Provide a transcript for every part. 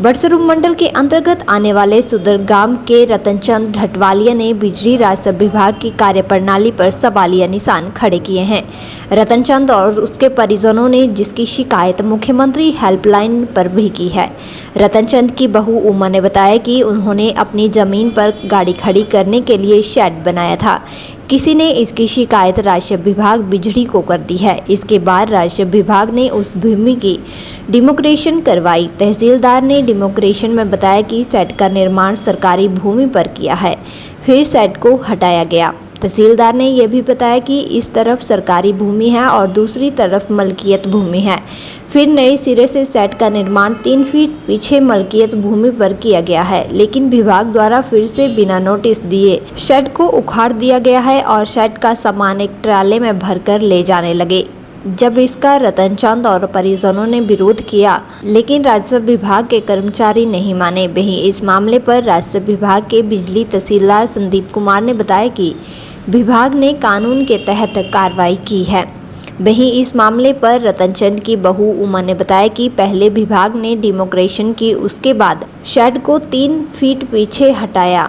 बड़सरू मंडल के अंतर्गत आने वाले सुदर गांव के रतनचंद ढटवालिया ने बिजली राजस्व विभाग की कार्यप्रणाली पर सवालिया निशान खड़े किए हैं। रतनचंद और उसके परिजनों ने जिसकी शिकायत मुख्यमंत्री हेल्पलाइन पर भी की है। रतनचंद की बहू उमा ने बताया कि उन्होंने अपनी जमीन पर गाड़ी खड़ी करने के लिए शेड बनाया था। किसी ने इसकी शिकायत राजस्व विभाग बिजली को कर दी है। इसके बाद राजस्व विभाग ने उस भूमि की डिमोक्रेशन करवाई। तहसीलदार ने डिमोक्रेशन में बताया कि शेड का निर्माण सरकारी भूमि पर किया है, फिर शेड को हटाया गया। तहसीलदार ने यह भी बताया कि इस तरफ सरकारी भूमि है और दूसरी तरफ मलकियत भूमि है। फिर नए सिरे से शेड का निर्माण 3 फीट पीछे मलकियत भूमि पर किया गया है, लेकिन विभाग द्वारा फिर से बिना नोटिस दिए शेड को उखाड़ दिया गया है और शेड का सामान एक ट्राले में भरकर ले जाने लगे। जब इसका रतनचंद और परिजनों ने विरोध किया, लेकिन राजस्व विभाग के कर्मचारी नहीं माने। वहीं इस मामले पर राजस्व विभाग के बिजली तहसीलदार संदीप कुमार ने बताया कि विभाग ने कानून के तहत कार्रवाई की है। वहीं इस मामले पर रतनचंद की बहू उमा ने बताया कि पहले विभाग ने डिमोक्रेशन की, उसके बाद शेड को 3 फीट पीछे हटाया,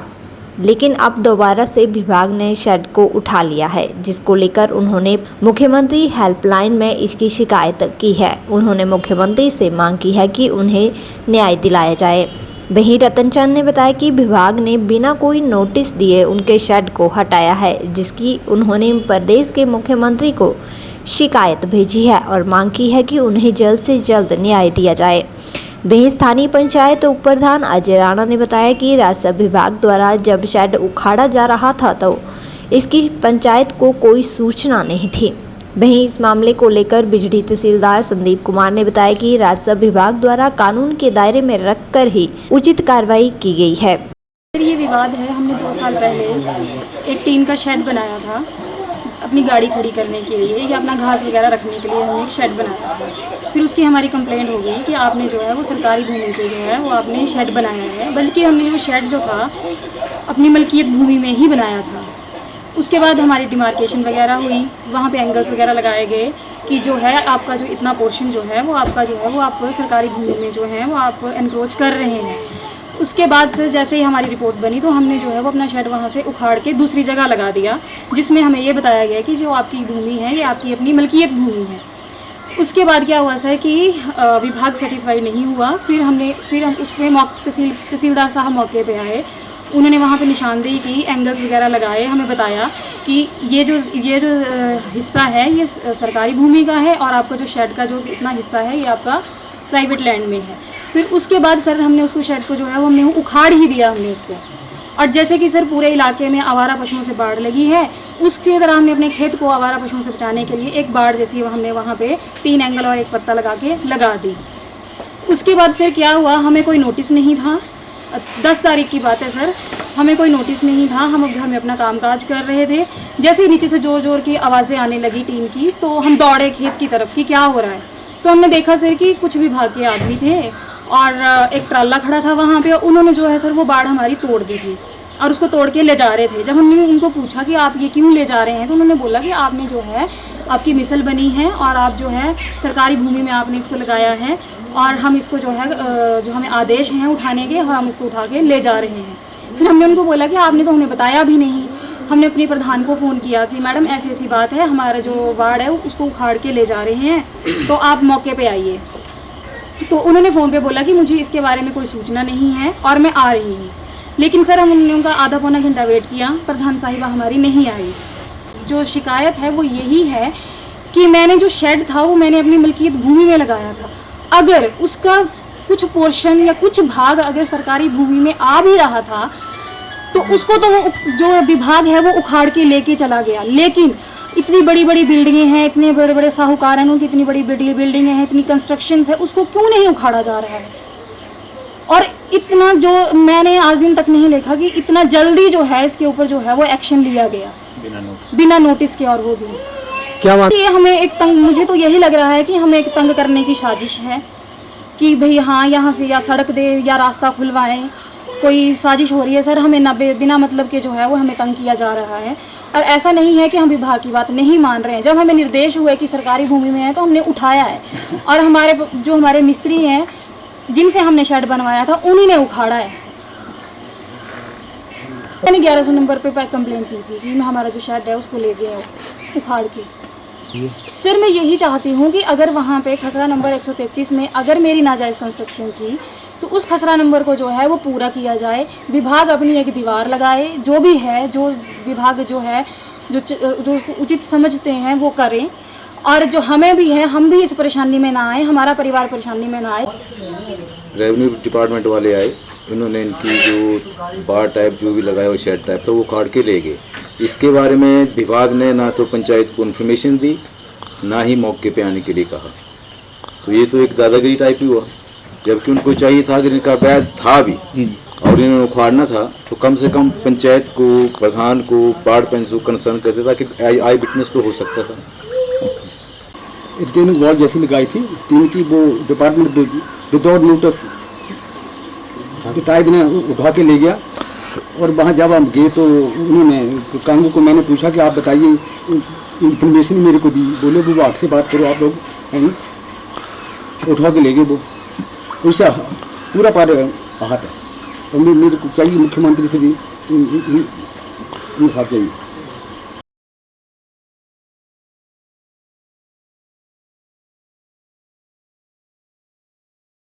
लेकिन अब दोबारा से विभाग ने शेड को उठा लिया है, जिसको लेकर उन्होंने मुख्यमंत्री हेल्पलाइन में इसकी शिकायत की है। उन्होंने मुख्यमंत्री से मांग की है कि उन्हें न्याय दिलाया जाए। वहीं रतनचंद ने बताया कि विभाग ने बिना कोई नोटिस दिए उनके शेड को हटाया है, जिसकी उन्होंने प्रदेश के मुख्यमंत्री को शिकायत भेजी है और मांग की है कि उन्हें जल्द से जल्द न्याय दिया जाए। वहीं स्थानीय पंचायत उप प्रधान अजय राणा ने बताया कि राजस्व विभाग द्वारा जब शेड उखाड़ा जा रहा था तो इसकी पंचायत को कोई सूचना नहीं थी। वहीं इस मामले को लेकर बिजली तहसीलदार संदीप कुमार ने बताया कि राजस्व विभाग द्वारा कानून के दायरे में रखकर ही उचित कार्रवाई की गई है। ये विवाद है, हमने 2 साल पहले एक टीन का शेड बनाया था अपनी गाड़ी खड़ी करने के लिए या अपना घास वगैरह रखने के लिए। हमने एक शेड बनाया था, फिर उसकी हमारी कंप्लेंट हो गई कि आपने जो है वो सरकारी भूमि पे जो है वो आपने शेड बनाया है, बल्कि हमने वो शेड जो था अपनी मलकियत भूमि में ही बनाया था। उसके बाद हमारी डिमार्केशन वगैरह हुई, वहाँ पे एंगल्स वगैरह लगाए गए कि जो है आपका जो इतना पोर्शन जो है वो आपका जो है वो आप सरकारी भूमि में जो है वो आप एनक्रोच कर रहे हैं। उसके बाद से जैसे ही हमारी रिपोर्ट बनी तो हमने जो है वो अपना शेड वहाँ से उखाड़ के दूसरी जगह लगा दिया, जिसमें हमें ये बताया गया कि जो आपकी भूमि है ये आपकी अपनी मलकियत भूमि है। उसके बाद क्या हुआ सर कि विभाग सेटिस्फाइड नहीं हुआ। फिर हम उसमें तहसीलदार साहब मौके पे आए, उन्होंने वहाँ पे निशानदेही की, एंगल्स वगैरह लगाए, हमें बताया कि ये जो हिस्सा है ये सरकारी भूमि का है और आपका जो शेड का जो इतना हिस्सा है ये आपका प्राइवेट लैंड में है। फिर उसके बाद सर हमने उसको शेड को जो है वो हमने उखाड़ ही दिया हमने उसको। और जैसे कि सर पूरे इलाके में आवारा पशुओं से बाढ़ लगी है, उसकी तरह हमने अपने खेत को आवारा पशुओं से बचाने के लिए एक बाढ़ जैसी हमने वहाँ पे 3 एंगल और एक पत्ता लगा दी। उसके बाद सर क्या हुआ, हमें कोई नोटिस नहीं था। 10 तारीख की बात है सर, हमें कोई नोटिस नहीं था। हम घर में अपना कामकाज कर रहे थे, जैसे ही नीचे से जोर जोर की आवाज़ें आने लगी टीन की, तो हम दौड़े खेत की तरफ कि क्या हो रहा है। तो हमने देखा सर कि कुछ विभाग के आदमी थे और एक ट्राला खड़ा था वहाँ पे। उन्होंने जो है सर वो बाढ़ हमारी तोड़ दी थी और उसको तोड़ के ले जा रहे थे। जब हमने उनको पूछा कि आप ये क्यों ले जा रहे हैं, तो उन्होंने बोला कि आपने जो है आपकी मिसल बनी है और आप जो है सरकारी भूमि में आपने इसको लगाया है और हम इसको जो है जो हमें आदेश हैं उठाने के और हम इसको उठा के ले जा रहे हैं। फिर हमने उनको बोला कि आपने तो हमें बताया भी नहीं। हमने अपनी प्रधान को फ़ोन किया कि मैडम ऐसी ऐसी बात है, हमारा जो वार्ड है उसको उखाड़ के ले जा रहे हैं, तो आप मौके पे आइए। तो उन्होंने फ़ोन पे बोला कि मुझे इसके बारे में कोई सूचना नहीं है और मैं आ रही हूँ। लेकिन सर हमने उनका आधा पौना घंटा वेट किया, प्रधान साहिबा हमारी नहीं आई। जो शिकायत है वो यही है कि मैंने जो शेड था वो मैंने अपनी मलकियत भूमि में लगाया था। अगर उसका कुछ पोर्शन या कुछ भाग अगर सरकारी भूमि में आ भी रहा था तो उसको तो जो विभाग है वो उखाड़ के लेके चला गया। लेकिन इतनी बड़ी बड़ी बिल्डिंगें हैं, इतने बड़े बड़े साहूकार हैं, उनकी इतनी बड़ी बिल्डिंगें हैं, इतनी कंस्ट्रक्शंस है, उसको क्यों नहीं उखाड़ा जा रहा है। और इतना जो मैंने आज दिन तक नहीं देखा कि इतना जल्दी जो है इसके ऊपर जो है वो एक्शन लिया गया बिना नोटिस के। और वो भी क्या बात, ये हमें एक तंग, मुझे तो यही लग रहा है कि हमें एक तंग करने की साजिश है कि भाई हाँ यहाँ से या सड़क दे या रास्ता खुलवाएं, कोई साजिश हो रही है सर। हमें बिना मतलब के जो है वो हमें तंग किया जा रहा है। और ऐसा नहीं है कि हम विभाग की बात नहीं मान रहे हैं। जब हमें निर्देश हुए कि सरकारी भूमि में है तो हमने उठाया है। और हमारे मिस्त्री हैं जिनसे हमने शेड बनवाया था उन्हीं ने उखाड़ा है। मैंने 1100 नंबर पे कंप्लेंट की थी कि हमारा जो शेड है उसको ले गए उखाड़ के। सर मैं यही चाहती हूँ कि अगर वहाँ पे खसरा नंबर 133 में अगर मेरी नाजायज़ कंस्ट्रक्शन थी तो उस खसरा नंबर को जो है वो पूरा किया जाए। विभाग अपनी एक दीवार लगाए, जो भी है, जो विभाग जो है जो उसको उचित समझते हैं वो करें, और जो हमें भी है हम भी इस परेशानी में ना आए, हमारा परिवार परेशानी में ना आए। रेवेन्यू डिपार्टमेंट वाले आए, उन्होंने इनकी जो बार टाइप जो भी लगाया हुआ शेड टाइप था वो काट के ले गए। इसके बारे में विभाग ने ना तो पंचायत को इन्फॉर्मेशन दी, ना ही मौके पे आने के लिए कहा। तो ये तो एक दादागिरी टाइप ही हुआ, जबकि उनको चाहिए था कि इनका वैध था भी और इन्होंने उखाड़ना था तो कम से कम पंचायत को, प्रधान को, वार्ड पंच को कंसर्न करते था कि आई विटनेस तो हो सकता था। रिटेनिंग वॉल जैसी लगाई थी टीम की, वो डिपार्टमेंट विदाउट नोटिस टाइप ने उठा के ले गया। और वहाँ जब हम गए तो उन्होंने कांगो को मैंने पूछा कि आप बताइए, इन्फॉर्मेशन मेरे को दी। बोले विभाग से बात करो आप लोग, उठा के ले गए वो। उससे पूरा पार आहत है और मेरे को चाहिए मुख्यमंत्री से भी इंसाफ चाहिए।